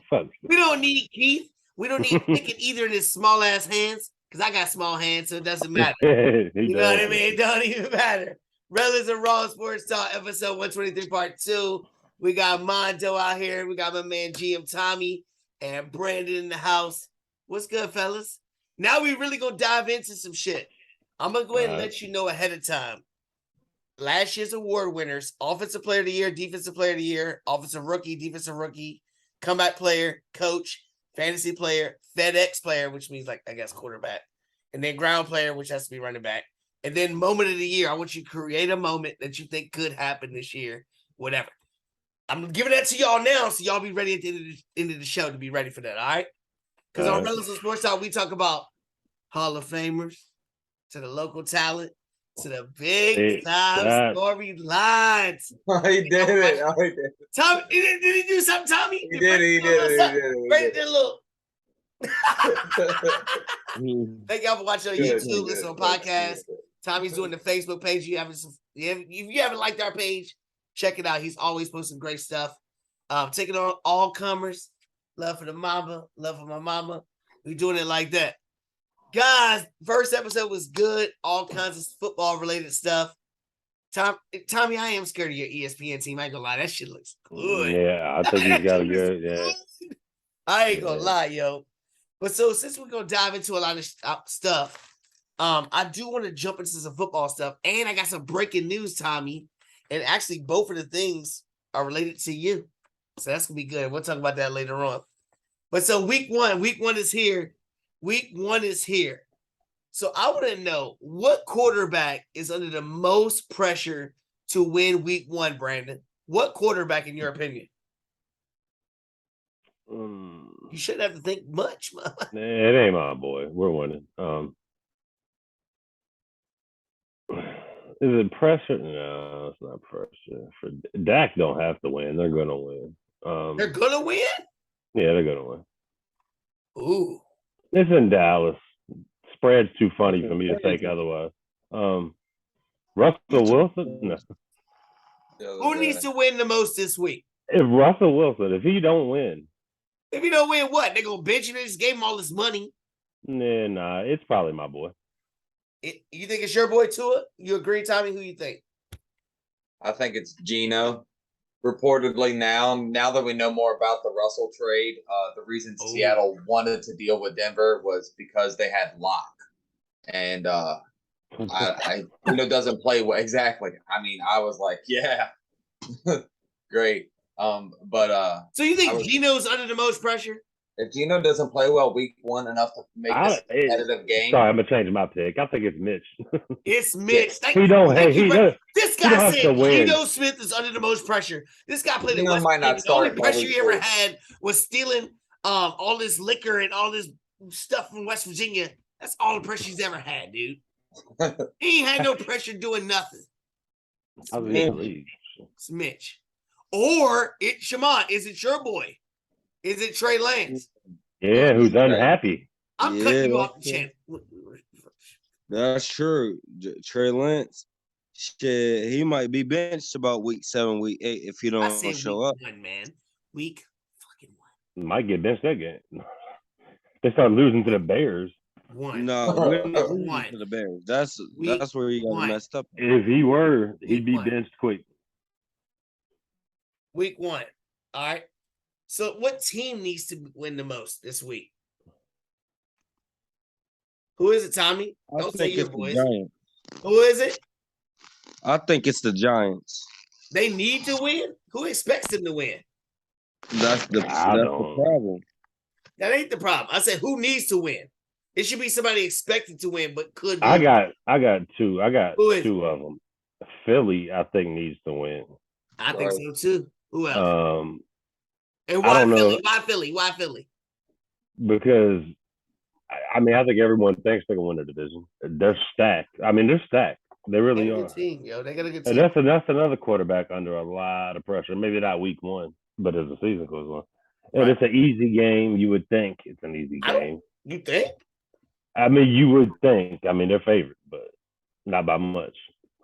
Fuck. We don't need Keith. We don't need Pickett either in his small ass hands because I got small hands, so it doesn't matter. You know what I mean? It don't even matter. Rellism Raw Sports Talk, episode 123, part 2. We got Mondo out here. We got my man GM Tommy and Brandon in the house. What's good, fellas? Now we really gonna dive into some shit. I'm gonna go ahead and let you know ahead of time. Last year's award winners: Offensive Player of the Year, Defensive Player of the Year, Offensive Rookie, Defensive Rookie, Comeback Player, Coach, Fantasy Player, FedEx Player, which means like I guess quarterback, and then Ground Player, which has to be running back, and then Moment of the Year. I want you to create a moment that you think could happen this year, whatever. I'm giving that to y'all now, so y'all be ready at the end of the show to be ready for that. All right? Because on Rellism Sports Talk, we talk about Hall of Famers to the local talent to the big time storylines. He did it. Tommy, did he do something, Tommy? He did Great little. it. Thank y'all for watching on YouTube, listen on podcasts. Tommy's doing the Facebook page. If you haven't liked our page, check it out. He's always posting great stuff. Taking on all comers. Love for the mama, love for my mama. We doing it like that. Guys, first episode was good. All kinds of football related stuff. Tommy, I am scared of your ESPN team. I ain't gonna lie, that shit looks good. Yeah, I think he's got a good. Yeah, I ain't gonna lie, yo. But so since we're gonna dive into a lot of stuff, I do want to jump into some football stuff, and I got some breaking news, Tommy. And actually, both of the things are related to you, so that's gonna be good. We'll talk about that later on. But so week one is here. Week 1 is here. So I want to know what quarterback is under the most pressure to win week 1, Brandon? What quarterback, in your opinion? You shouldn't have to think much. It ain't my boy. We're winning. Is it pressure? No, it's not pressure. For Dak don't have to win. They're gonna win. They're gonna win? Yeah, they're gonna win. Ooh. It's in Dallas. Spread's too funny for me to take otherwise. Russell Wilson? No. Who needs to win the most this week? If Russell Wilson, if he don't win. If he don't win, what? They're going to bench him and just gave him all this money? Nah, it's probably my boy. You think it's your boy, Tua? You agree, Tommy? Who you think? I think it's Geno. Reportedly now that we know more about the Russell trade, the reason Seattle wanted to deal with Denver was because they had Locke. And Geno doesn't play well. Exactly. I mean, I was like, yeah, great. So you think Geno's under the most pressure? If Geno doesn't play well week 1 enough to make this competitive game. Sorry, I'm going to change my pick. I think it's Mitch. It's Mitch. This guy said Geno Smith is under the most pressure. This guy played in West Virginia. The only pressure he ever had was stealing all this liquor and all this stuff from West Virginia. That's all the pressure he's ever had, dude. He ain't had no pressure doing nothing. It's Mitch. Or Shimon, is it your boy? Is it Trey Lance? Yeah, who's unhappy. I'm cutting you off the channel. That's true. Trey Lance, shit, he might be benched about week 7, week 8 if he don't show up. Week fucking 1. Might get benched that game. They start losing to the Bears. 1. No, we're not losing to the Bears. That's where he got messed up. If he were, he'd be benched quick. Week 1. All right. So what team needs to win the most this week? Who is it, Tommy? Don't say your boys. Who is it? I think it's the Giants. They need to win? Who expects them to win? That's the problem. That ain't the problem. I said who needs to win? It should be somebody expected to win, but could win. I got 2. I got 2 of them. Philly, I think, needs to win. I think so too. Who else? And why Philly? Why Philly? Why Philly? Because I think everyone thinks they can win the division. They're stacked. They're stacked. They really are. Good team, yo. They got a good team. And that's another quarterback under a lot of pressure. Maybe not week 1, but as the season goes on. And it's an easy game. You would think it's an easy game. You think? You would think. They're favored, but not by much.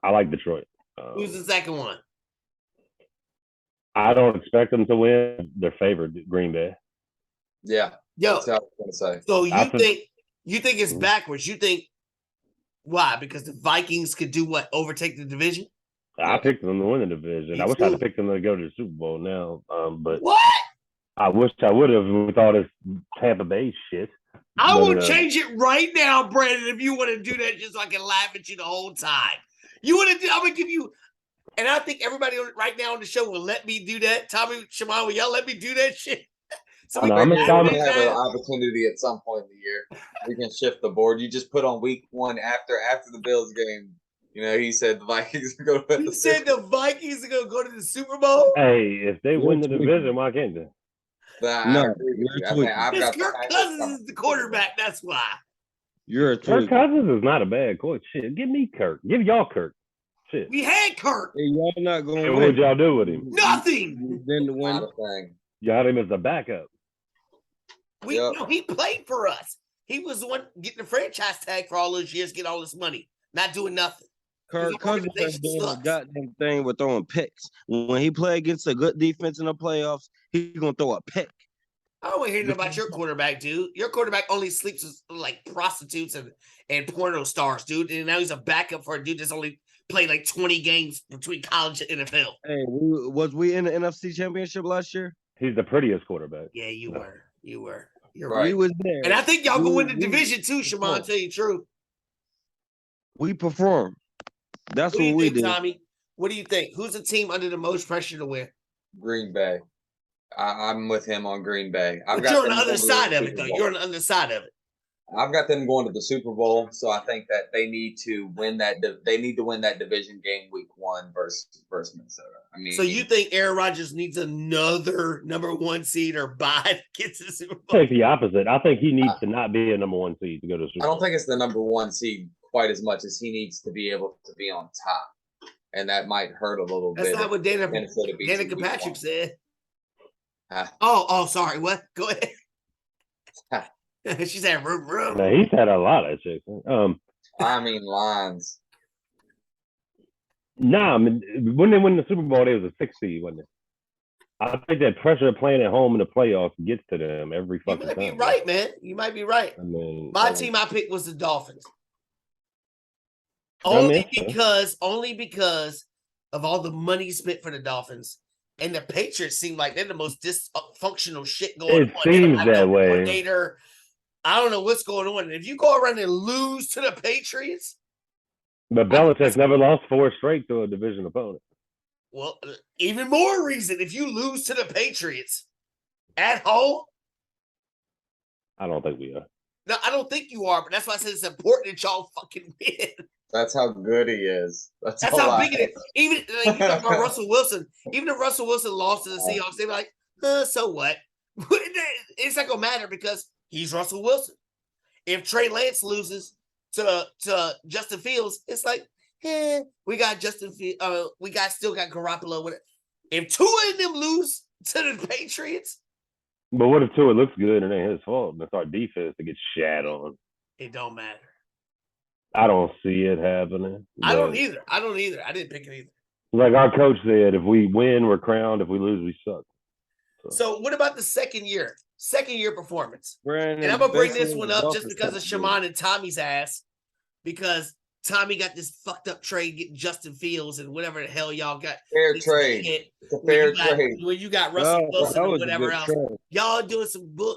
I like Detroit. Who's the second one? I don't expect them to win. They're favored, Green Bay. Yeah, Yo, that's what I was going to say. so I think- you think it's backwards? You think why? Because the Vikings could do what? Overtake the division? I picked them to win the division. Me I wish I'd too. have picked them to go to the Super Bowl now. But What? I wish I would have with all this Tampa Bay shit. I But, will change it right now, Brandon, if you want to do that just so I can laugh at you the whole time. You want to do, I'm going to give you, and I think everybody right now on the show will let me do that. Tommy, Shaman, will y'all let me do that shit? So No, I'm Maybe gonna we have an opportunity at some point in the year. We can shift the board. You just put on week 1 after the Bills game. You know, he said the Vikings are going to win. You said the Vikings are going to go to the Super Bowl? Hey, if they win the tweaking. division, why can't they? I agree with you're you. I think tweaking. I've Because got the Kirk Packers Cousins coming is the to Super Bowl. quarterback. That's why. You're a Kirk tweaker. Cousins is not a bad coach. Shit, give me Kirk. Give y'all Kirk. Shit. We had Kirk. Hey, y'all not going to And win. what would y'all do with him? Nothing. Then to Not win. a thing. Y'all had him as a backup. Yep. No, he played for us. He was the one getting the franchise tag for all those years, get all this money, not doing nothing. Kirk His Cousins is organization doing the sucks. goddamn thing with throwing picks. When he play against a good defense in the playoffs, he's gonna throw a pick. I don't want to hear nothing about your quarterback, dude. Your quarterback only sleeps with like prostitutes and porno stars, dude. And now he's a backup for a dude that's only played like 20 games between college and NFL. Hey, was we in the NFC Championship last year? He's the prettiest quarterback. Yeah, you were. You were. You're Right. right. We was there. And I think y'all can win the We- division too, Shaman, tell you the truth. We performed. That's What do what you we think, did. Tommy? What do you think? Who's the team under the most pressure to win? Green Bay. I'm with him on Green Bay. But you're on the them other going to side of it, Super though. Bowl. You're on the other side of it. I've got them going to the Super Bowl, so I think that they need to win that. They need to win that division game week 1 versus Minnesota. I mean, So you think Aaron Rodgers needs another number 1 seed or bye to get to the Super I Bowl? think the opposite. I think he needs to not be a number 1 seed to go to the Super I Bowl. don't think it's the number 1 seed quite as much as he needs to be able to be on top, and that might hurt a little That's bit. not what Danica Minnesota beats them week Patrick 1. said. Huh. Oh, sorry. What? Go ahead. She said, room, room. Man, he's had a lot of chicks. I mean, lines. Nah, I mean, when they win the Super Bowl, they was a 6 seed, wasn't it? I think that pressure of playing at home in the playoffs gets to them every You fucking might time. be right, man. You might be right. I mean, My team I picked was the Dolphins. I mean, Only because of all the money spent for the Dolphins. And the Patriots seem like they're the most dysfunctional shit going It on. They don't seems have that no way. coordinator. I don't know what's going on. And if you go around and lose to the Patriots, But Belichick never lost 4 straight to a division opponent. well, even more reason if you lose to the Patriots at home. I don't think we are. No, I don't think you are, but that's why I said it's important that y'all fucking win. That's how good he is. That's How big it is. Even like, you talk about Russell Wilson. Even if Russell Wilson lost to the Seahawks, they'd be like, so what? It's not gonna matter because he's Russell Wilson. If Trey Lance loses to Justin Fields, it's like, we got Justin Fields. We still got Garoppolo. If 2 of them lose to the Patriots, But what if Tua looks good and it ain't his fault? And it's our defense to get shat on. it don't matter. I don't see it happening. I don't but either. I didn't pick it either. Like our coach said, if we win, we're crowned. If we lose, we suck. So what about the second year? Second year performance. Brandon, And I'm gonna bring basically this one the up just Dolphins because of have to Shaman and Tommy's ass, because Tommy got this fucked up trade getting Justin Fields and whatever the hell y'all got. Fair this trade. shit It's a when fair you got- trade. When you got do. Russell Wilson that and was a whatever good else, trade. y'all doing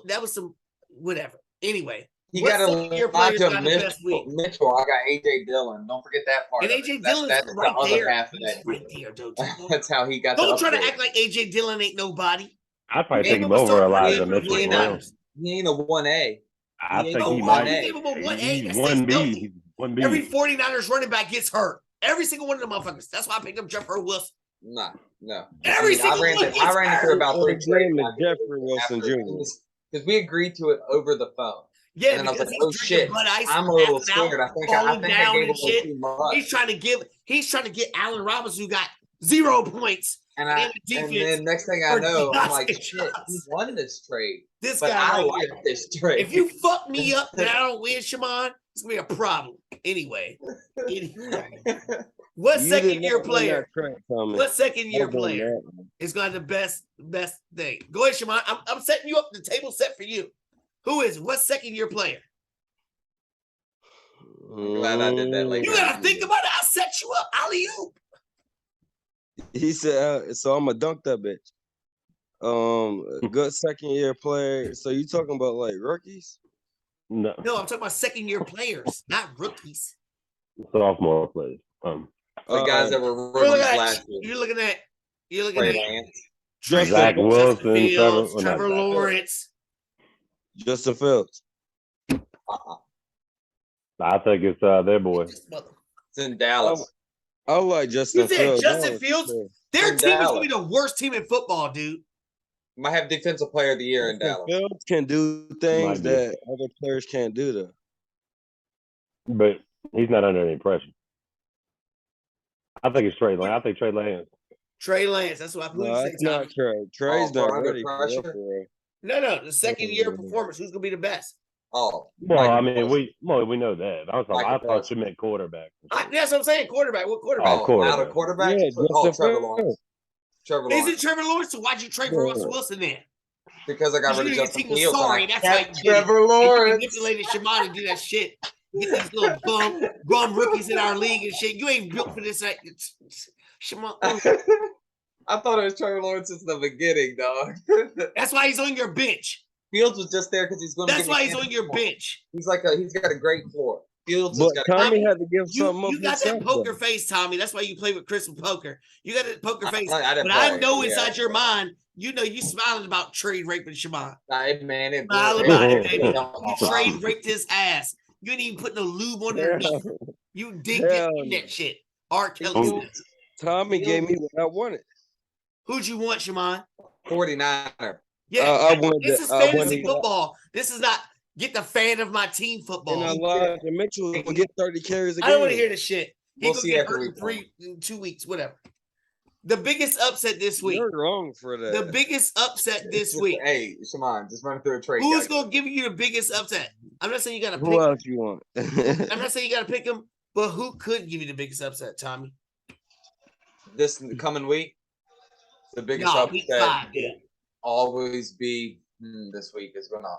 that was some whatever. Anyway, You what got to second-year players Elijah got the best week? Mitchell. I got AJ Dillon. Don't forget that part. And of it. AJ That's Dillon's the right other there. half of He's that. right there, dude. That's how he got. Don't the try to upgrade. act like AJ Dillon ain't nobody. I'd probably Maybe take him we'll over start Elijah playing Mitchell. for Bro. 49ers. He ain't a 1A. I He think ain't he no might. 1A. Give him a 1A. He's That one stays B. healthy. He's one B. Every 49ers running back gets hurt. Every single one of them motherfuckers. That's why I picked up Jeffrey Wilson. No. Every single one I ran gets it through about 3 His trades. name is Jeffrey Wilson Jr. Because we agreed to it over the phone. Yeah, And then I was because like, he's oh drinking shit, Bud Ice, I'm a little passing out, scared. I think falling I down gave and him a little shit. too much. He's trying to get Allen Robinson, who got 0 points. And in the and defense then next thing I for know, I'm like, Dawson shit, Shots. he won this trade. This But guy I right like here. this trade. If you fuck me up and I don't win, Shaman, it's gonna be a problem. Anyway. What You second did year not win player? that track, Tommy. What second year I'll bring player that. is going to have the best thing? Go ahead, Shimon. I'm setting you up. The table set for you. Who is it? What second year player? I'm glad I did that later. You gotta think about it. I'll set you up. Alley-oop. He said, so I'm gonna dunk that bitch. Good second year player. So you talking about like rookies? No, No, I'm talking about second year players, not rookies. sophomore players. The guys that were You're looking rookies at. last year. You're looking at. Trey At Lance. Trey Zach Lance, Wilson, Justin Fields, Trevor Trevor not Zach. Lawrence. Justin Fields. I think it's their boy. This mother- It's in Dallas. I like Justin You said Fields. Justin Fields? Yeah. Their In team is Dallas. gonna be the worst team in football, dude. Might have defensive player of the year in Justin Dallas. Fields can do things Might be. that other players can't do though. But he's not under any pressure. I think it's Trey Lance. I think Trey Lance. Trey Lance. That's what I No, believe. that's not Trey. Trey's for not under ready for real, pressure? for real. No. The second year performance. Who's gonna be the best? Oh, Well, Michael I mean, Parsons. we know that. I Michael thought you meant quarterback. That's what I'm saying. Quarterback. What quarterback? Oh, quarterback. Out of quarterback? Yeah, Oh, Justin Trevor Fields. Lawrence. Trevor Is Lawrence. it Trevor Lawrence? So why'd you trade for Yeah. Russell Wilson then? Because I got rid of Your Justin team was Fields. sorry. and I That's why you kept did it. Trevor You Lawrence. manipulated Shimon to do that shit. Get these little bum rookies in our league and shit. You ain't built for this. Shimon. I thought it was Trevor Lawrence since the beginning, dog. That's why he's on your bench. Fields was just there because he's going to. That's why he's on your bench. He's got a great floor. Fields But has got. Tommy Tommy, had to give something You up got himself, that poker though. face, Tommy. That's why you play with Chris with poker. You got that poker face. I didn't But I play, know yeah. inside your mind, you know you smiling about trade raping Shimon. Hey, man, it Smile it- about it- it, baby. it- You trade raped his ass. You didn't even put no lube on there. You dig Hell in no. that shit. R. Kelly. Fields, Tommy gave me what I wanted. Who'd you want, Shimon? 49er. Yeah, I wanted this the- is I fantasy wanted- football. This is not get the fan of my team football. And Elijah Mitchell will get 30 carries a game. I don't want to hear this shit. He We'll gonna see get after hurt week in 2 weeks, whatever. The biggest upset this week. You're wrong for that. The biggest upset this week. Hey, Shimon, just run through a trade. Who's guy. going to give you the biggest upset? I'm not saying you got to Who pick. else you want? I'm not saying you got to pick him, but who could give you the biggest upset, Tommy? This coming week? The biggest No, week upset 5, dude. always be this week is going to.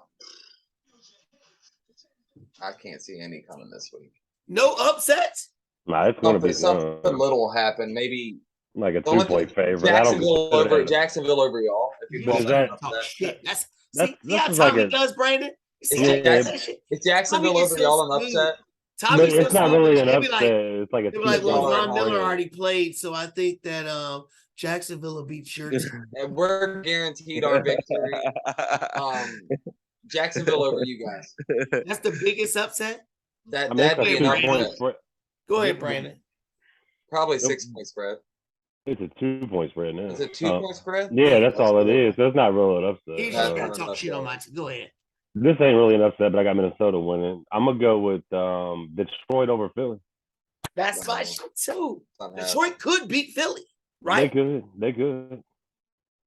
I can't see any coming this week. No upsets? Nah, it's going to be Something little will happen. Maybe like a the only 2-point thing- favorite. I don't Jacksonville over y'all. If you You But call is that that- an talk upset. shit. That's That's how just like Tommy a- does, Brandon. You see Is how he Jack- does that shit? Is Jacksonville Tommy gets over so y'all an smooth. upset? Tommy's But it's so not smooth. really an He'll be upset. like, It's like a they'll be like, well, 2-point. Y'all are Von Miller horrible. already played, so I think that Jacksonville will beat your team. And we're guaranteed our victory. Jacksonville over you guys. That's the biggest upset? That I mean, that'd it's be a an 2-point upset. spread. Go ahead, Brandon. Probably 6-point spread. It's a 2-point spread now. Is it 2-point spread? Yeah, that's all it is. That's not really an upset. He's That's just not gonna talk enough, shit on though. my team. Go ahead. This ain't really an upset, but I got Minnesota winning. I'm gonna go with Detroit over Philly. That's my shit too. Not happening. Detroit could beat Philly, right? They could.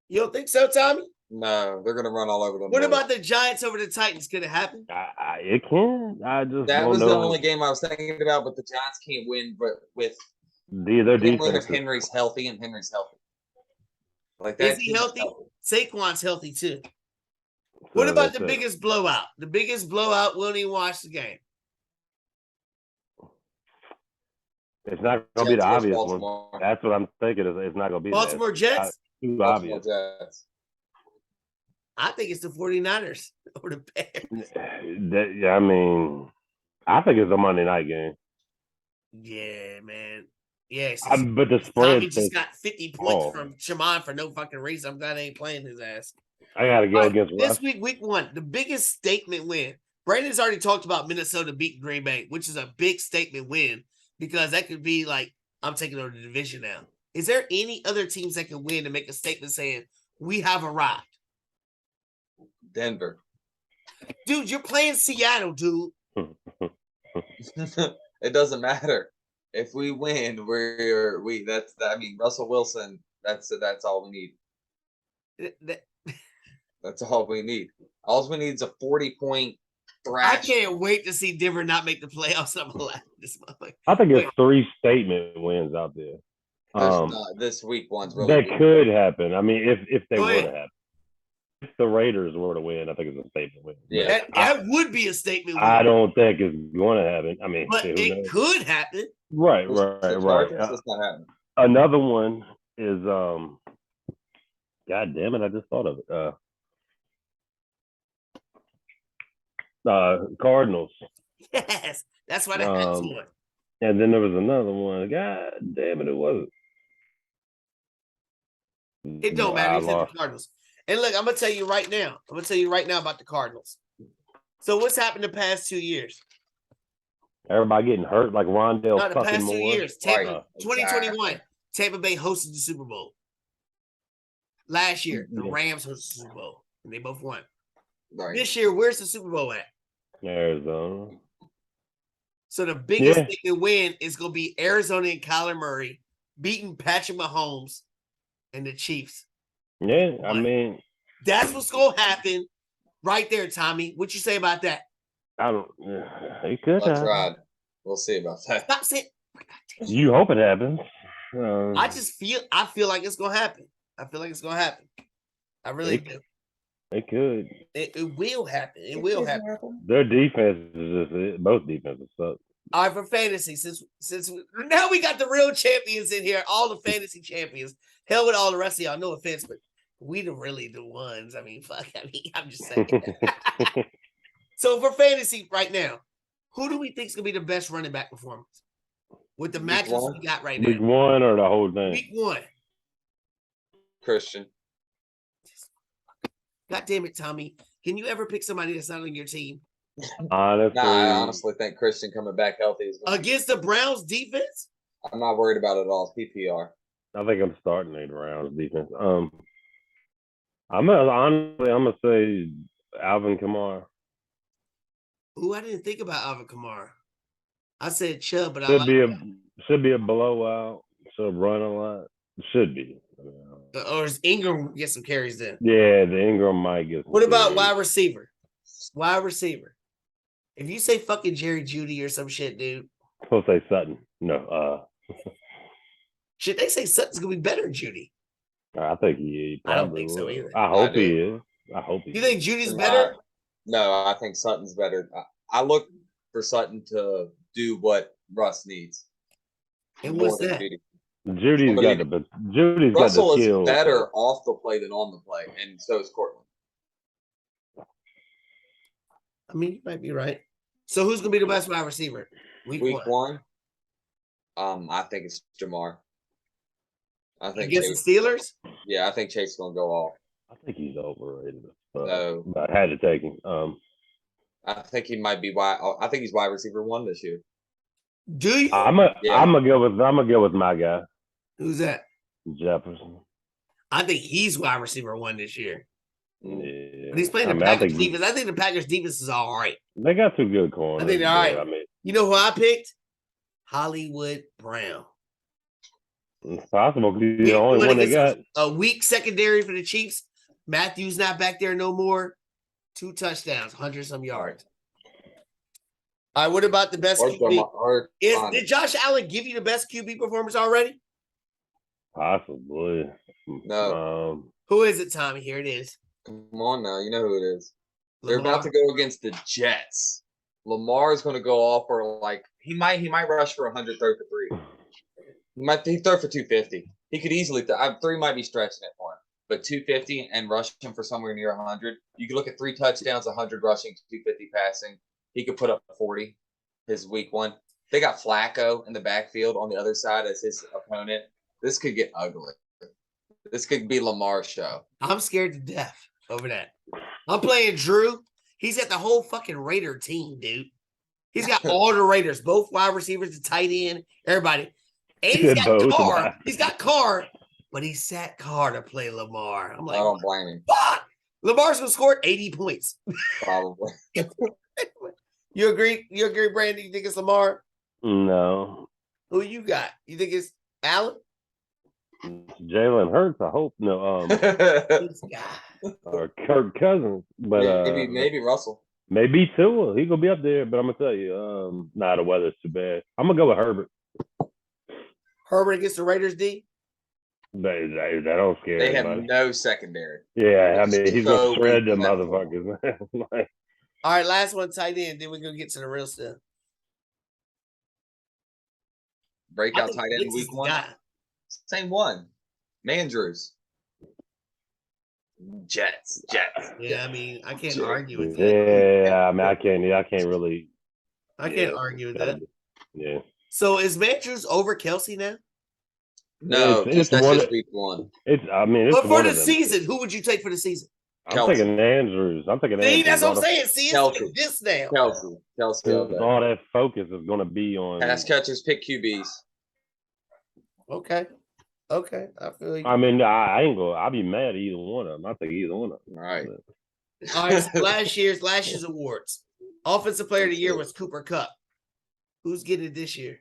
You don't think so, Tommy? No, they're gonna run all over them. What boys. about the Giants over the Titans? Could it happen? It can. I just that? don't Was know. the only game I was thinking about, but the Giants can't win. But with Their if defense. Henry's healthy and Henry's healthy, like Is that. he team healthy? Saquon's healthy too. So What about that's the it. biggest blowout? The biggest blowout. Won't even watch the game. It's not gonna be the Jets versus obvious one. Baltimore. That's what I'm thinking. It's not gonna be Baltimore that. Jets. Too Baltimore obvious. Jets. I think it's the 49ers over the Bears. I mean, I think it's a Monday night game. Yeah, man. Yes. But the Tommy spread. just got 50 points Oh. from Shimon for no fucking reason. I'm glad I ain't playing his ass. I gotta go All right, against this Russ. week, week 1, the biggest statement win. Brandon's already talked about Minnesota beating Green Bay, which is a big statement win because that could be like, I'm taking over the division now. Is there any other teams that can win to make a statement saying, we have arrived? Denver. Dude, you're playing Seattle, dude. It doesn't matter if we win. I mean, Russell Wilson. That's all we need. That's all we need. All we need is a 40-point I can't wait to see Denver not make the playoffs. I'm laughing this motherfucker. I think it's 3 statement wins out there. This week one's really that could happen. I mean, if they were to happen. If the Raiders were to win, I think it's a statement win. Yeah, that would be a statement win. I don't think it's going to happen. I mean, but it could happen. Right. It's not happening. Another one is God damn it! I just thought of it. Cardinals. Yes, that's why that's one. And then there was another one. God damn it! It wasn't. It don't matter. He's in the Cardinals. And look, I'm gonna tell you right now. About the Cardinals. So what's happened the past 2 years? Everybody getting hurt like Rondell. Not the past 2 years. Tampa, 2021. Exactly. Tampa Bay hosted the Super Bowl. Last year, the Rams hosted the Super Bowl, and they both won. Right. This year, where's the Super Bowl at? Arizona. So the biggest thing to win is going to be Arizona and Kyler Murray beating Patrick Mahomes and the Chiefs. Yeah, I mean, that's what's going to happen right there, Tommy. What you say about that? I don't. It could. Let's ride. We'll see about that. Stop saying. You hope it happens. I feel like it's going to happen. I really do. It could. It will happen. It will happen. Their defense is just both defenses suck. All right, for fantasy, since now we got the real champions in here, all the fantasy champions. Hell with all the rest of y'all. No offense, but we the ones. I mean, fuck. I'm just saying. So for fantasy right now, who do we think is gonna be the best running back performance with the matchups we got right now? Week 1 or the whole thing? Week 1. Christian. God damn it, Tommy. Can you ever pick somebody that's not on your team? Honestly, I honestly think Christian coming back healthy is against the Browns defense. I'm not worried about it at all. PPR. I think I'm starting 8 rounds defense. I'm gonna say Alvin Kamara. Ooh, I didn't think about Alvin Kamara. I said Chubb, but should be a blowout. Should run a lot. Should be. Or is Ingram get some carries then? Yeah, the Ingram might get some What about carries. wide receiver? Wide receiver. If you say fucking Jerry Jeudy or some shit, dude. I'll say Sutton. No. Shit, they say Sutton's gonna be better than Jeudy. I think he I don't think so either. I hope he is. You think Judy's better? No, I think Sutton's better. I look for Sutton to do what Russ needs. And what's that? Judy's got the Russell skill. Is better off the play than on the play, and so is Cortland. I mean, you might be right. So who's gonna be the best wide receiver? Week 1. I think it's Jamar. I think against the Steelers. Yeah, I think Chase is gonna go off. I think he's overrated. No, but I had to take him. I think he might be I think he's wide receiver 1 this year. Do you? I'm gonna go with my guy. Who's that? Jefferson. I think he's wide receiver 1 this year. Yeah. But he's playing the Packers defense. I think the Packers defense is all right. They got 2 good corners. I think they're all right. You know who I picked? Hollywood Brown. It's possible because he's the only one they got. A weak secondary for the Chiefs. Matthews not back there no more. 2 touchdowns, 100-some yards. All right, what about the best QB? Did Josh Allen give you the best QB performance already? Possibly. No. Who is it, Tommy? Here it is. Come on now. You know who it is. Lamar. They're about to go against the Jets. Lamar is going to go off for he might rush for 100, throw for 3. He throw for 250. He could easily 3 might be stretching it for him, but 250 and rush him for somewhere near 100. You could look at 3 touchdowns, 100 rushing, 250 passing. He could put up 40 his week 1. They got Flacco in the backfield on the other side as his opponent. This could get ugly. This could be Lamar's show. I'm scared to death over that. I'm playing Drew. He's got the whole fucking Raider team, dude. He's got all the Raiders, both wide receivers, the tight end, everybody. And he's got Carr. He's got Carr, but he sat Carr to play Lamar. I'm like, I don't blame him. Fuck! Lamar's gonna score 80 points. Probably. You agree? You agree, Brandon? You think it's Lamar? No. Who you got? You think it's Allen? Jalen Hurts, I hope. No. This guy. Or Kirk Cousins. But maybe Russell. Maybe Tua. He gonna be up there, but I'm gonna tell you, the weather's too bad. I'm gonna go with Herbert. Herbert against the Raiders D. That don't scare They have anybody. no secondary. Yeah, I mean he's gonna shred them weak motherfuckers. Like, All right, last one, tight end. Then we're gonna get to the real stuff. Breakout tight end Diggs is week the 1. guy. Same one. Mandrews. Jets. Yeah, I mean, I can't argue with that. yeah, I mean I can't really. I can't argue with that. Yeah. So is Mandrews over Kelsey now? No, it's that's one just of- week 1. It's But for one the of them. season, who would you take for the season? I'm taking Andrews. See, that's what I'm saying. See, Kelsey. it's this now. Kelsey. All that focus is going to be on Pass catchers, pick QBs. Okay, I feel you. I mean, I ain't go. I'll be mad at either one of them. I take either one of them. All right. All right. So last year's awards. Offensive Player of the Year was Cooper Kupp. Who's getting it this year?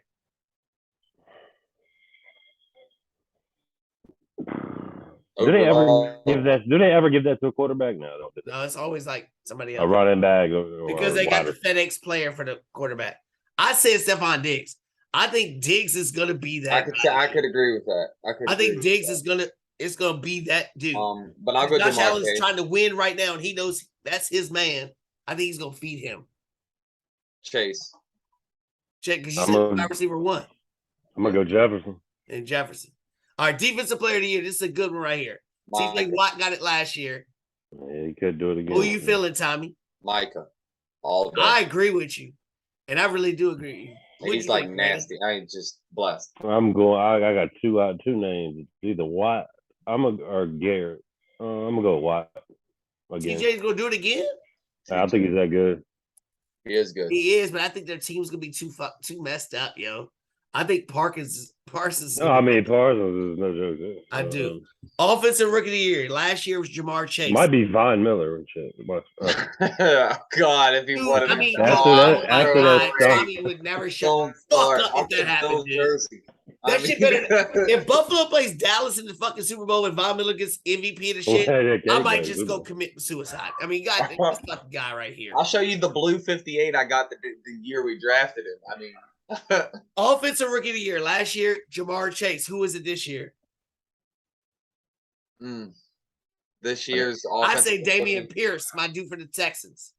Do they ever give that to a quarterback? No. No, it's always like somebody else. A running back or because they got the wide FedEx player for the quarterback. I said Stephon Diggs. I think Diggs is gonna be that. I could agree with that. I think Diggs is gonna be that dude. But I'll go Josh Jamar Allen's Chase. trying to win right now, and he knows that's his man. I think he's gonna feed him. Chase. Check, because you said wide receiver 1. I'm gonna go Jefferson. And Jefferson. All right, defensive player of the year. This is a good one right here. Seems like Watt got it last year. Yeah, he could do it again. Who you feeling, Tommy? Micah. All day. I agree with you, and I really do agree with you. He's like nasty. I ain't just blessed. I'm going. I got two names. It's either Watt. Or Garrett. I'm gonna go with Watt again. TJ's gonna do it again. I think he's that good. He is good. He is, but I think their team's gonna be too messed up, yo. I think Parsons. No, I mean Parsons is no joke. I do. Offensive Rookie of the Year. Last year was Jamar Chase. Might be Von Miller and shit. God, if he wanted. I mean, after that Tommy would never shut the fuck up if that happened, dude. That shit better. If Buffalo plays Dallas in the fucking Super Bowl and Von Miller gets MVP of the shit, I might just go commit suicide. I mean, God, this fucking guy right here. I'll show you the blue 58 I got the year we drafted him. I mean. Offensive Rookie of the Year. Last year, Jamar Chase. Who is it this year? This year's I say Damian Pierce, my dude for the Texans.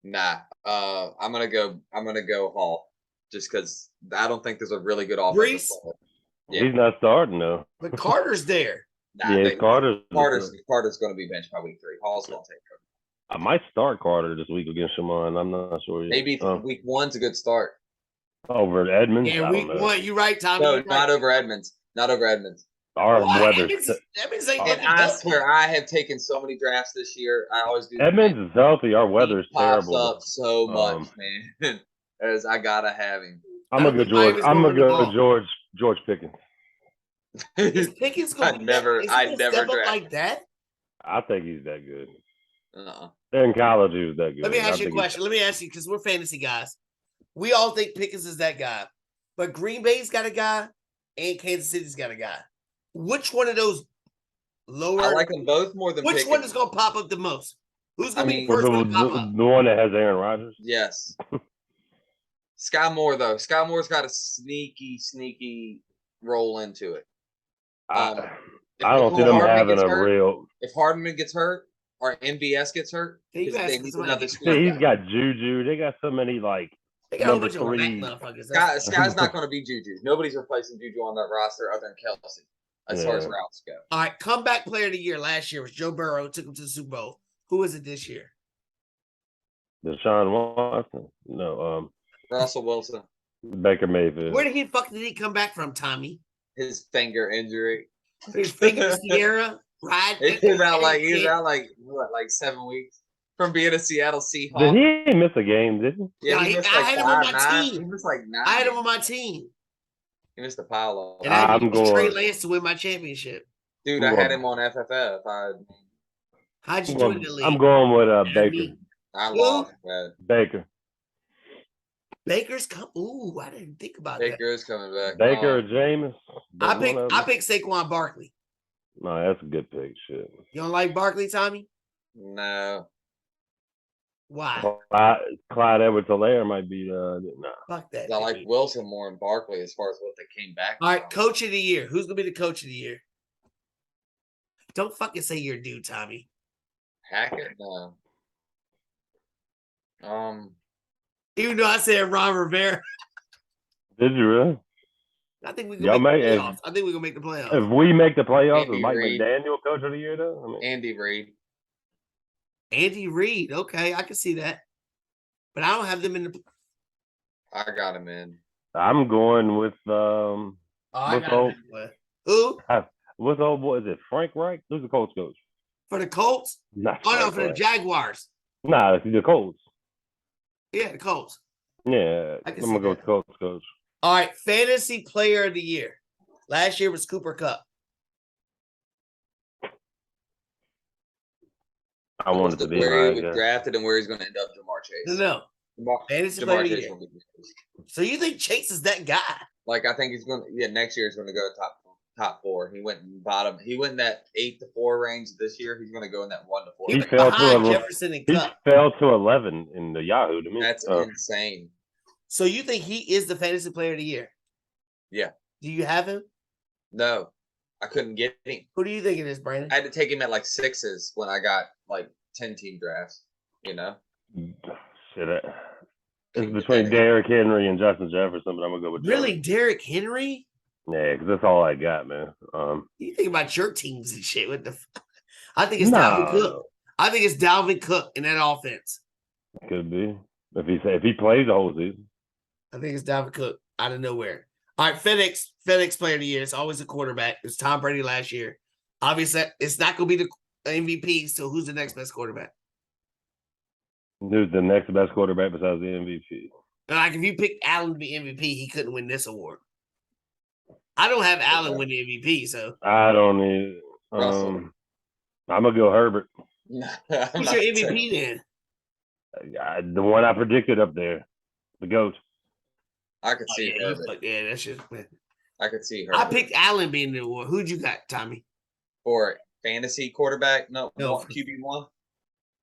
Nah. I'm gonna go Hall. Just because I don't think there's a really good offensive player. Yeah. He's not starting though. But Carter's there. Nah, Carter's gonna be benched by week 3. Hall's gonna take over. I might start Carter this week against Shimon. I'm not sure yet. Maybe week 1's a good start. Over Edmonds? Yeah, week 1. You're right, Tommy. No, not over Edmonds. Our weather. I swear, I have taken so many drafts this year. I always do. Edmonds is healthy. Our weather's terrible. Pops up so much, man. As I gotta have him. I'm gonna go George Pickens. Is Pickens going to step up like that? I think he's that good. In college, he was that good. Let me ask you a question. Let me ask you, because we're fantasy guys. We all think Pickens is that guy. But Green Bay's got a guy and Kansas City's got a guy. Which one of those lower? I like them both more than Which Pickens. one is going to pop up the most? Who's going to be first one to pop up? The one that has Aaron Rodgers? Yes. Sky Moore, though. Sky Moore's got a sneaky roll into it. I don't see them having a real. If Hardman gets hurt or MBS gets hurt, they need another screen. He's got Juju. They got so many They got a bunch of motherfuckers. Sky's not going to be Juju. Nobody's replacing Juju on that roster other than Kelsey, as far as routes go. All right, comeback player of the year last year was Joe Burrow. Took him to the Super Bowl. Who is it this year? Deshaun Watson. No. Russell Wilson. Baker Mayfield. Where did he come back from, Tommy? His finger injury. His finger Sierra. Right. He was out like 7 weeks from being a Seattle Seahawks. Did he miss a game? Did he? Yeah, I had him on my team. He missed like 9. I had him on my team. He missed a pile of. And I used Trey Lance to win my championship. Dude, I had him on FFF. How'd you do in the league? I'm going with Baker. I lost, man. Baker. Baker's come. Ooh, I didn't think about that. Baker is coming back. Baker or Jameis? I pick Saquon Barkley. No, that's a good pick. Shit. You don't like Barkley, Tommy? No. Why? Clyde Edwards-Helaire might be Fuck that. I like Wilson more and Barkley as far as what they came back. All right, coach of the year. Who's gonna be the coach of the year? Don't fucking say your dude, Tommy. Hackett, no. Even though I said Ron Rivera, Did you really? I think we can make the playoffs. I think we're gonna make the If playoffs. we make the playoffs, Andy is Mike Reid. McDaniel coach of the year though? Andy Reid. Andy Reid. Okay, I can see that. But I don't have them in the. I got him in. I'm going with I got him in. Who? What's the old boy? Is it Frank Reich? Who's the Colts coach? For the Colts? Not Oh no, Frank for the Reich. Jaguars. Nah, it's the Colts. Yeah, the Colts. Yeah, I I'm can gonna see go that. with Colts coach. All right, fantasy player of the year. Last year was Cooper Kupp. I wanted to be where he high, was drafted and where he's going to end up. Jamar Chase. No. Fantasy player of the year. So you think Chase is that guy? Like I think he's going. Yeah, next year he's going to go top 4. He went in bottom. He went in that 8 to 4 range this year. He's going to go in that 1 to 4. He fell to Jefferson and Kupp. He fell to 11 in the Yahoo to me. That's insane. So you think he is the fantasy player of the year? Yeah. Do you have him? No, I couldn't get him. Who do you think it is, Brandon? I had to take him at like 6s when I got like 10-team drafts. You know. Shit, it's between Derrick Henry and Justin Jefferson, but I'm gonna go with really Derrick Henry. Yeah, because that's all I got, man. You think about your teams and shit. What the? I think it's Dalvin Cook. I think it's Dalvin Cook in that offense. Could be if he plays the whole season. I think it's Dalvin Cook out of nowhere. All right, FedEx Player of the Year. It's always a quarterback. It's Tom Brady last year. Obviously, it's not going to be the MVP. So who's the next best quarterback? Who's the next best quarterback besides the MVP? Like if you picked Allen to be MVP, he couldn't win this award. I don't have Allen win the MVP, so I don't need. I'm gonna go Herbert. Who's your MVP then? The one I predicted up there, the GOAT. I could see Herbert. Yeah, that's just. I could see Herbert. I picked Allen being the award. Who'd you got, Tommy? For fantasy quarterback? No, QB1.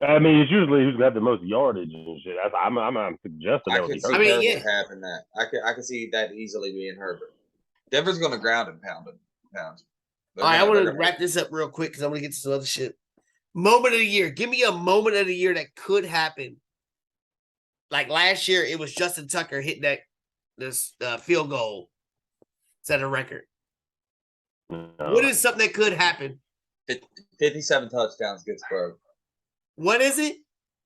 I mean, it's usually who's got the most yardage and shit. I'm suggesting that would be Herbert. I mean, yeah, having that. I could see that easily being Herbert. Denver's going to ground and pound. All right, I want to wrap this up real quick because I'm going to get to some other shit. Moment of the year. Give me a moment of the year that could happen. Like last year, it was Justin Tucker hitting this field goal, set a record. No. What is something that could happen? 57 touchdowns gets broke. What is it?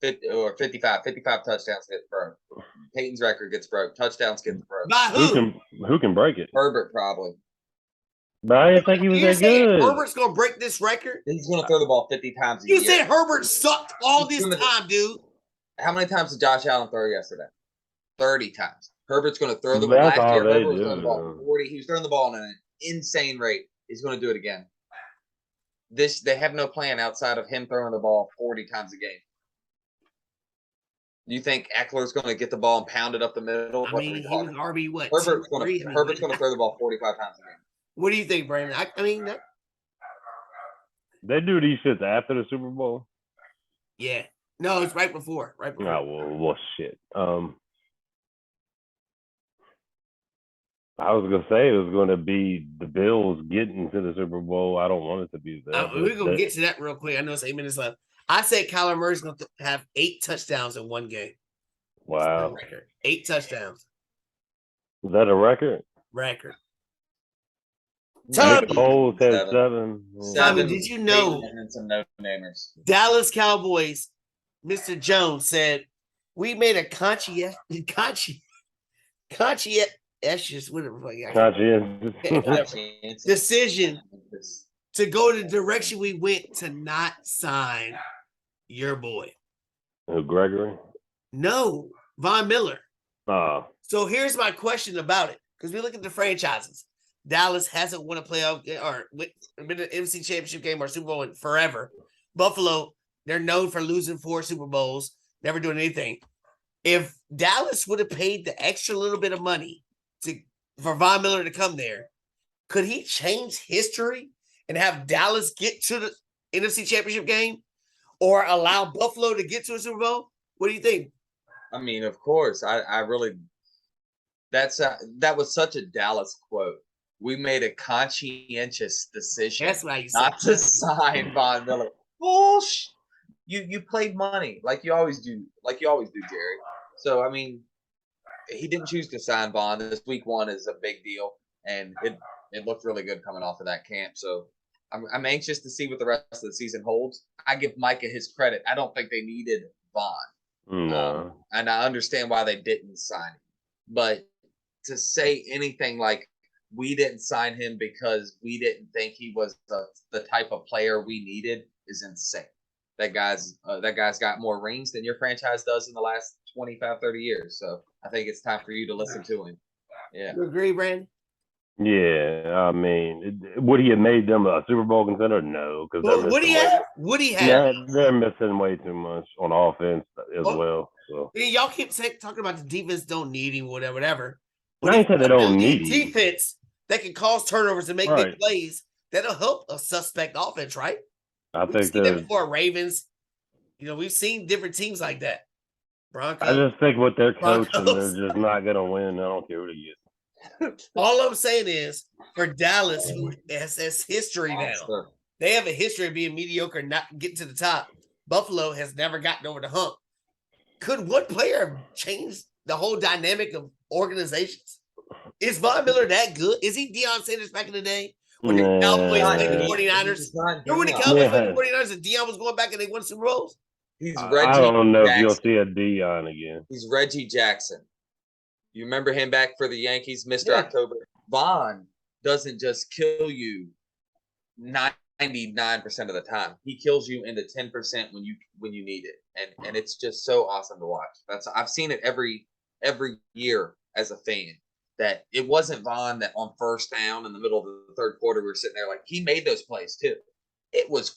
55 touchdowns gets broke. Peyton's record gets broke. Touchdowns gets broke. By who can break it? Herbert probably. But I didn't think he was that good. Herbert's gonna break this record. He's gonna throw the ball 50 times a year. You said Herbert sucked all this time, dude. How many times did Josh Allen throw yesterday? 30 times. Herbert's gonna throw the ball. Last year, Herbert was throwing the ball 40. He was throwing the ball at an insane rate. He's gonna do it again. They have no plan outside of him throwing the ball 40 times a game. You think Eckler's going to get the ball and pound it up the middle? I mean, he was RB what? Herbert's going to throw the ball 45 times a game. What do you think, Brandon? They do these shits after the Super Bowl. Yeah, no, it's right before. Oh, well, shit. I was gonna say it was gonna be the Bills getting to the Super Bowl. I don't want it to be that. We're gonna get to that real quick. I know it's 8 minutes left. I said Kyler Murray's gonna have 8 touchdowns in one game. Wow, 8 touchdowns. Is that a record? Record. Nick Foles had 7. Simon, did you know some no-namers. Dallas Cowboys, Mr. Jones said, we made a conscientious decision to go the direction we went to not sign your boy. Who, Gregory? No, Von Miller. Oh. So here's my question about it, because we look at the franchises. Dallas hasn't won a playoff or been an NFC Championship game or Super Bowl in forever. Buffalo, they're known for losing 4 Super Bowls, never doing anything. If Dallas would have paid the extra little bit of money for Von Miller to come there, could he change history and have Dallas get to the NFC Championship game or allow Buffalo to get to a Super Bowl? What do you think? I mean, of course, I really. That was such a Dallas quote. We made a conscientious decision That's why you not to sign Von Miller. Bullshit. You played money like you always do, Jerry. So I mean, he didn't choose to sign Vaughn. This week 1 is a big deal, and it looked really good coming off of that camp. So I'm anxious to see what the rest of the season holds. I give Micah his credit. I don't think they needed Vaughn. No. And I understand why they didn't sign him. But to say anything like we didn't sign him because we didn't think he was the type of player we needed is insane. That guy's got more rings than your franchise does in the last 25, 30 years. So I think it's time for you to listen to him. Yeah. You agree, Brandon? Yeah, I mean, would he have made them a Super Bowl contender? No, because Would he have? Yeah, they're missing way too much on offense as well. So y'all keep talking about the defense don't need him, whatever. But I ain't said they don't need defense that can cause turnovers and make big plays. That'll help a suspect offense, right? We've seen that before. Ravens, we've seen different teams like that. Broncos. I just think with their coaching, they're just not gonna win. I don't care who they get. All I'm saying is for Dallas, who has history now, they have a history of being mediocre and not getting to the top. Buffalo has never gotten over the hump. Could one player change the whole dynamic of organizations? Is Von Miller that good? Is he Deion Sanders back in the day when the Cowboys played the 49ers? Remember when the Cowboys played the 49ers and Deion was going back and they won Super Bowls? I don't know if you'll see a Deion again. He's Reggie Jackson. You remember him back for the Yankees, Mr. October? Vaughn doesn't just kill you 99% of the time. He kills you into 10% when you need it. And it's just so awesome to watch. I've seen it every year as a fan. That it wasn't Vaughn that on first down in the middle of the third quarter we were sitting there like he made those plays too. It was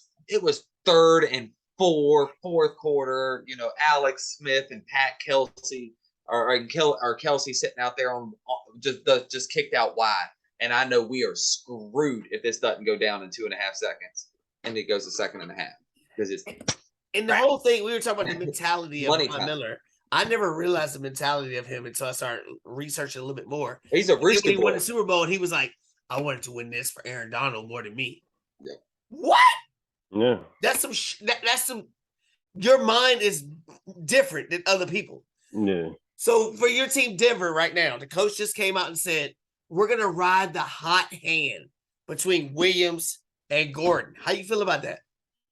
third and fourth quarter. Alex Smith and Pat Kelsey or Kelsey sitting out there on just kicked out wide. And I know we are screwed if this doesn't go down in 2.5 seconds, and it goes to 2.5 because it's. And the whole thing we were talking about the mentality of Von Miller. I never realized the mentality of him until I started researching a little bit more. He's a risky boy. He won the Super Bowl, and he was like, I wanted to win this for Aaron Donald more than me. Yeah. What? Yeah. That's some your mind is different than other people. Yeah. So for your team, Denver, right now, the coach just came out and said, we're going to ride the hot hand between Williams and Gordon. How you feel about that?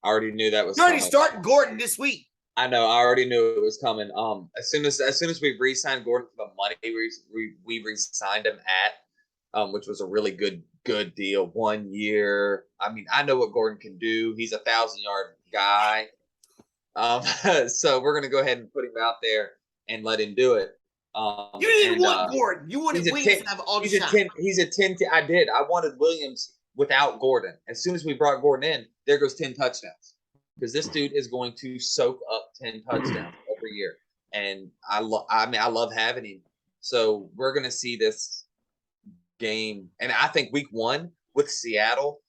I already knew that was You're already starting Gordon this week. I know. I already knew it was coming. As soon as we re-signed Gordon for the money we re-signed him at, which was a really good deal. 1 year. I mean, I know what Gordon can do. He's a 1,000-yard guy. So we're gonna go ahead and put him out there and let him do it. You didn't want Gordon. You wanted Williams to have all the shots. He's a 10. I did. I wanted Williams without Gordon. As soon as we brought Gordon in, there goes 10 touchdowns. Because this dude is going to soak up 10 touchdowns every year. And I love having him. So we're going to see this game. And I think week 1 with Seattle,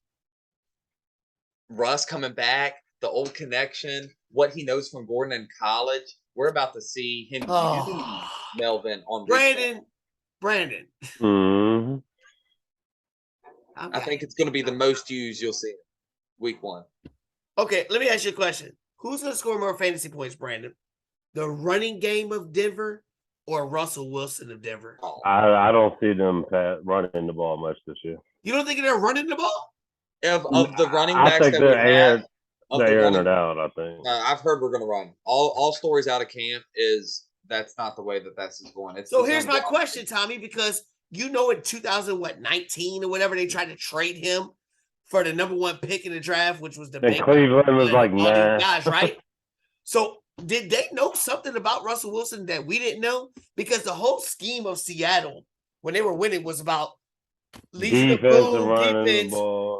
Russ coming back, the old connection, what he knows from Gordon in college. We're about to see him use Melvin on Brandon. Mm-hmm. I think it's going to be the most used you'll see week 1. Okay, let me ask you a question. Who's going to score more fantasy points, Brandon? The running game of Denver or Russell Wilson of Denver? I don't see them running the ball much this year. You don't think they're running the ball? Of the running backs I think that they're airing it out, I think. I've heard we're going to run. All stories out of camp is that's not the way that's going. So here's my question, Tommy, because in 2019 or whatever, they tried to trade him for the number 1 pick in the draft, which was the and Cleveland was like, nah. Guys, right? So did they know something about Russell Wilson that we didn't know? Because the whole scheme of Seattle, when they were winning, was about leading the ball, defense,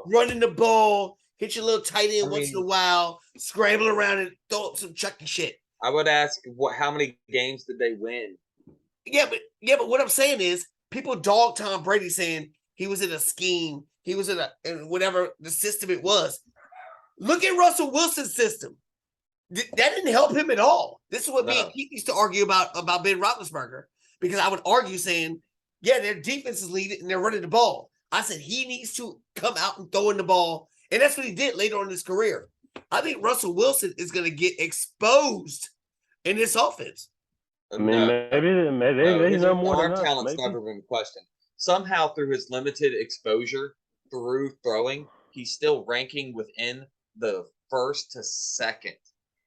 running the ball, hit your little tight end once in a while, scramble around and throw up some chucky shit. I would ask, how many games did they win? Yeah, but what I'm saying is people dog Tom Brady saying he was in a scheme. He was in whatever the system it was. Look at Russell Wilson's system. That didn't help him at all. This is what me No. and Keith used to argue about Ben Roethlisberger, because I would argue saying, yeah, their defense is leading and they're running the ball. I said he needs to come out and throw in the ball, and that's what he did later on in his career. I think Russell Wilson is going to get exposed in this offense. I mean, maybe they know more than us. Talent's Maybe. never been questioned. Somehow, through his limited exposure through throwing, he's still ranking within the first to second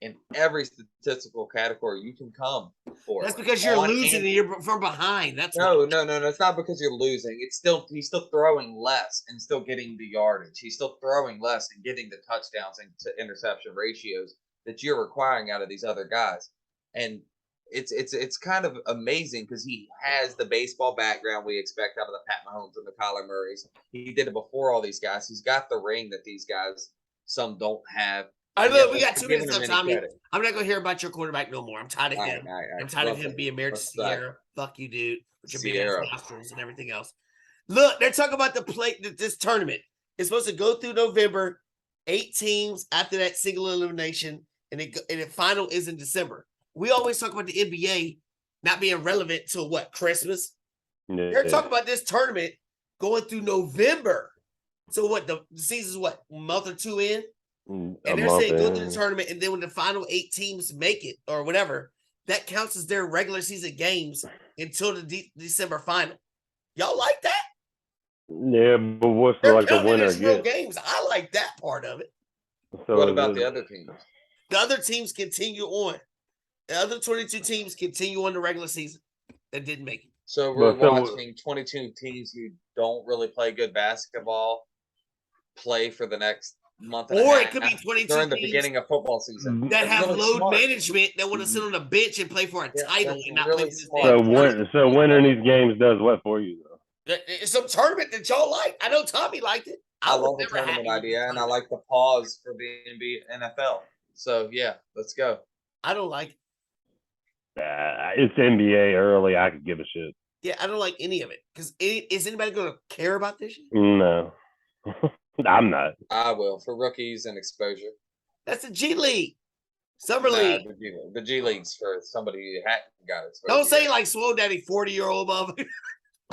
in every statistical category you can come for. That's because you're losing and you're from behind. That's no. It's not because you're losing. He's still throwing less and still getting the yardage. He's still throwing less and getting the touchdowns and to interception ratios that you're requiring out of these other guys. And it's kind of amazing because he has the baseball background we expect out of the Pat Mahomes and the Kyler Murrays. He did it before all these guys. He's got the ring that these guys some don't have. I know we got 2 minutes left, Tommy. I'm not gonna hear about your quarterback no more. I'm tired of him. I'm tired of him being married to Sierra. Fuck you, dude. With your big ass nostrils and everything else. Look, they're talking about this tournament. It's supposed to go through November. 8 teams after that single elimination, and the final is in December. We always talk about the NBA not being relevant till what, Christmas? Yeah. They're talking about this tournament going through November. So what, the season's what, a month or two in? And they're saying go through the tournament, and then when the final 8 teams make it or whatever, that counts as their regular season games until the December final. Y'all like that? Yeah, but what's the winner real games? I like that part of it. So what about the other teams? The other teams continue on. The other 22 teams continue on the regular season that didn't make it. So we're watching 22 teams who don't really play good basketball play for the next month and a half. Or it could be 22 during the beginning of football season that have load management that want to sit on the bench and play for a title and not really play for this. So winning these games does what for you, though? It's some tournament that y'all like. I know Tommy liked it. I love the tournament idea, and I like the pause for the NFL. So yeah, let's go. I don't like it. It's NBA early. I could give a shit. Yeah, I don't like any of it. Because is anybody going to care about this shit? No. I'm not. I will, for rookies and exposure. That's the G League. Summer League. The G League's for somebody who hadn't got it. Don't say like Swole Daddy 40-year-old motherfucker.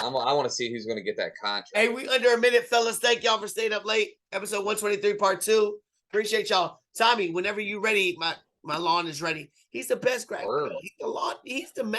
I want to see who's going to get that contract. Hey, we under a minute, fellas. Thank y'all for staying up late. Episode 123, part 2. Appreciate y'all. Tommy, whenever you're ready, my lawn is ready. He's the best grad. He's the man.